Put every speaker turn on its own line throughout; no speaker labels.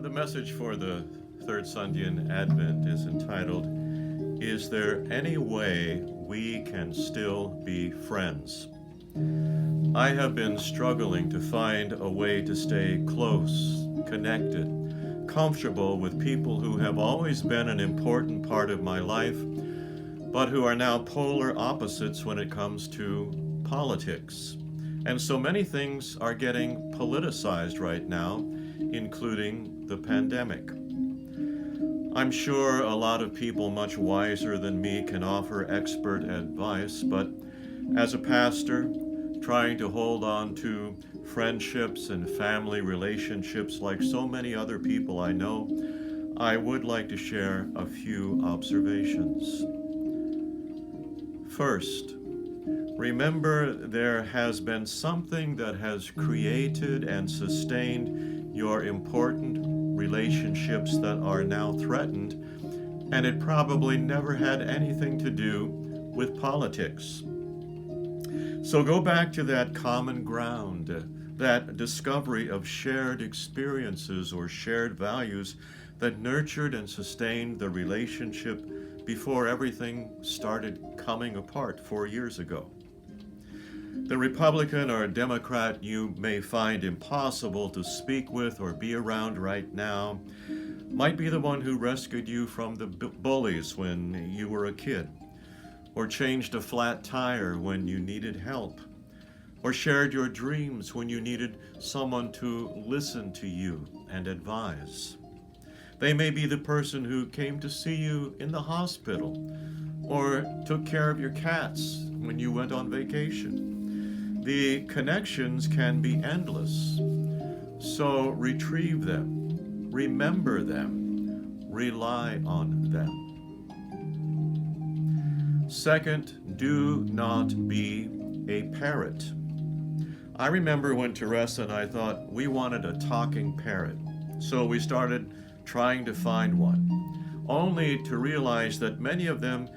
The message for the third Sunday in Advent is entitled, Is There Any Way We Can Still Be Friends? I have been struggling to find a way to stay close, connected, comfortable with people who have always been an important part of my life, but who are now polar opposites when it comes to politics. And so many things are getting politicized right now, including the pandemic. I'm sure a lot of people much wiser than me can offer expert advice, but as a pastor, trying to hold on to friendships and family relationships like so many other people I know, I would like to share a few observations. First, remember there has been something that has created and sustained your important relationships that are now threatened, and it probably never had anything to do with politics. So go back to that common ground, that discovery of shared experiences or shared values that nurtured and sustained the relationship before everything started coming apart 4 years ago. The Republican or Democrat you may find impossible to speak with or be around right now might be the one who rescued you from the bullies when you were a kid, or changed a flat tire when you needed help, or shared your dreams when you needed someone to listen to you and advise. They may be the person who came to see you in the hospital, or took care of your cats when you went on vacation. The connections can be endless, so retrieve them, remember them, rely on them. Second, do not be a parrot. I remember when Teresa and I thought we wanted a talking parrot, so we started trying to find one, only to realize that many of them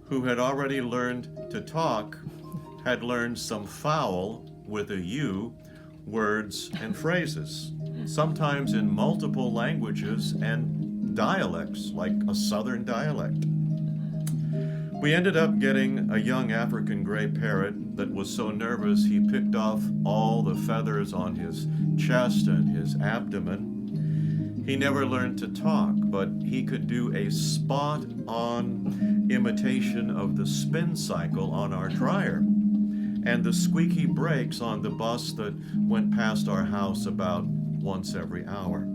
who had already learned to talk had learned some foul, with a U, words and phrases, sometimes in multiple languages and dialects, like a southern dialect. We ended up getting a young African gray parrot that was so nervous he picked off all the feathers on his chest and his abdomen. He never learned to talk, but he could do a spot-on imitation of the spin cycle on our dryer and the squeaky brakes on the bus that went past our house about once every hour.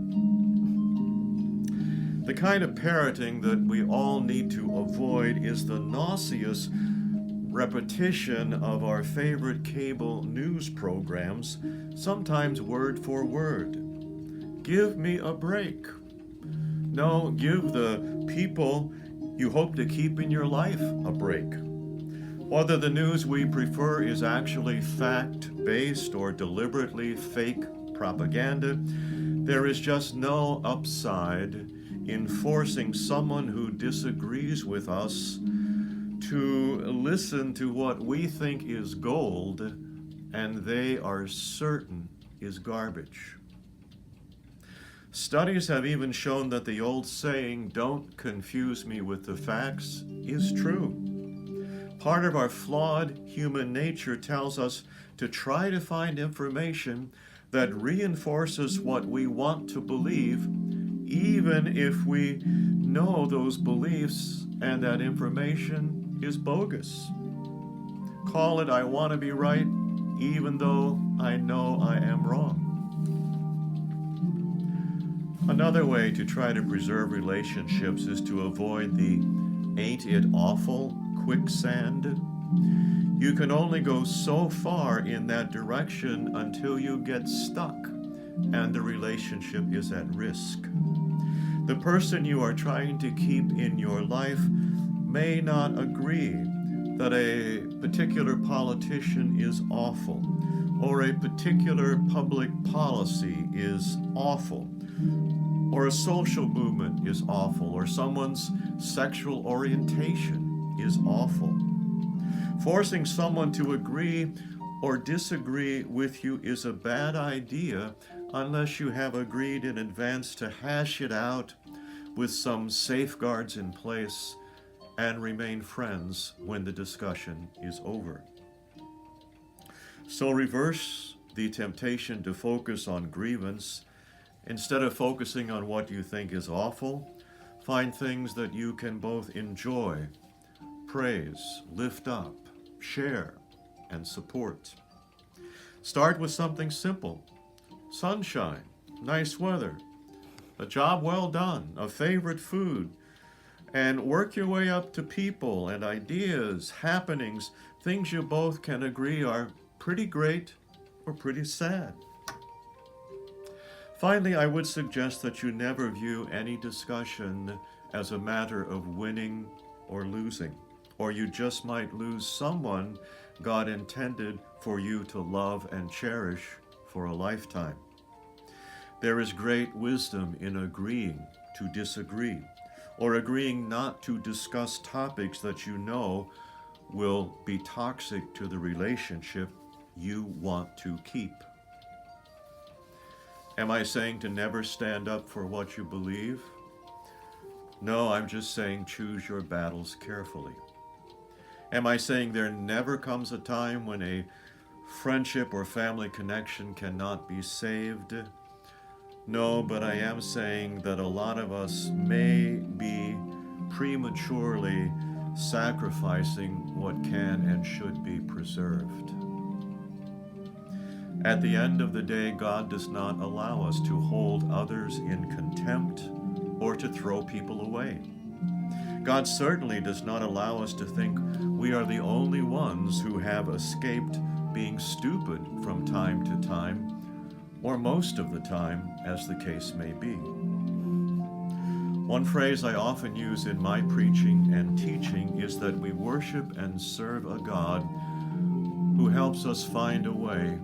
The kind of parroting that we all need to avoid is the nauseous repetition of our favorite cable news programs, sometimes word for word. Give me a break. No, give the people you hope to keep in your life a break. Whether the news we prefer is actually fact-based or deliberately fake propaganda, there is just no upside in forcing someone who disagrees with us to listen to what we think is gold and they are certain is garbage. Studies have even shown that the old saying, "Don't confuse me with the facts," is true. Part of our flawed human nature tells us to try to find information that reinforces what we want to believe, even if we know those beliefs and that information is bogus. Call it, "I want to be right," even though I know I am wrong. Another way to try to preserve relationships is to avoid the "ain't it awful" quicksand. You can only go so far in that direction until you get stuck and the relationship is at risk. The person you are trying to keep in your life may not agree that a particular politician is awful, or a particular public policy is awful, or a social movement is awful, or someone's sexual orientation is awful. Forcing someone to agree or disagree with you is a bad idea unless you have agreed in advance to hash it out with some safeguards in place and remain friends when the discussion is over. So reverse the temptation to focus on grievance. Instead of focusing on what you think is awful, find things that you can both enjoy, praise, lift up, share, and support. Start with something simple: sunshine, nice weather, a job well done, a favorite food, and work your way up to people and ideas, happenings, things you both can agree are pretty great or pretty sad. Finally, I would suggest that you never view any discussion as a matter of winning or losing, or you just might lose someone God intended for you to love and cherish for a lifetime. There is great wisdom in agreeing to disagree, or agreeing not to discuss topics that you know will be toxic to the relationship you want to keep. Am I saying to never stand up for what you believe? No, I'm just saying choose your battles carefully. Am I saying there never comes a time when a friendship or family connection cannot be saved? No, but I am saying that a lot of us may be prematurely sacrificing what can and should be preserved. At the end of the day, God does not allow us to hold others in contempt or to throw people away. God certainly does not allow us to think we are the only ones who have escaped being stupid from time to time, or most of the time, as the case may be. One phrase I often use in my preaching and teaching is that we worship and serve a God who helps us find a way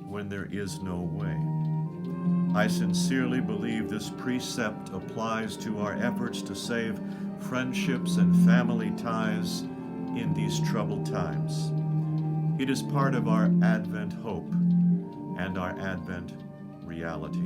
when there is no way. I sincerely believe this precept applies to our efforts to save friendships and family ties in these troubled times. It is part of our Advent hope and our Advent reality.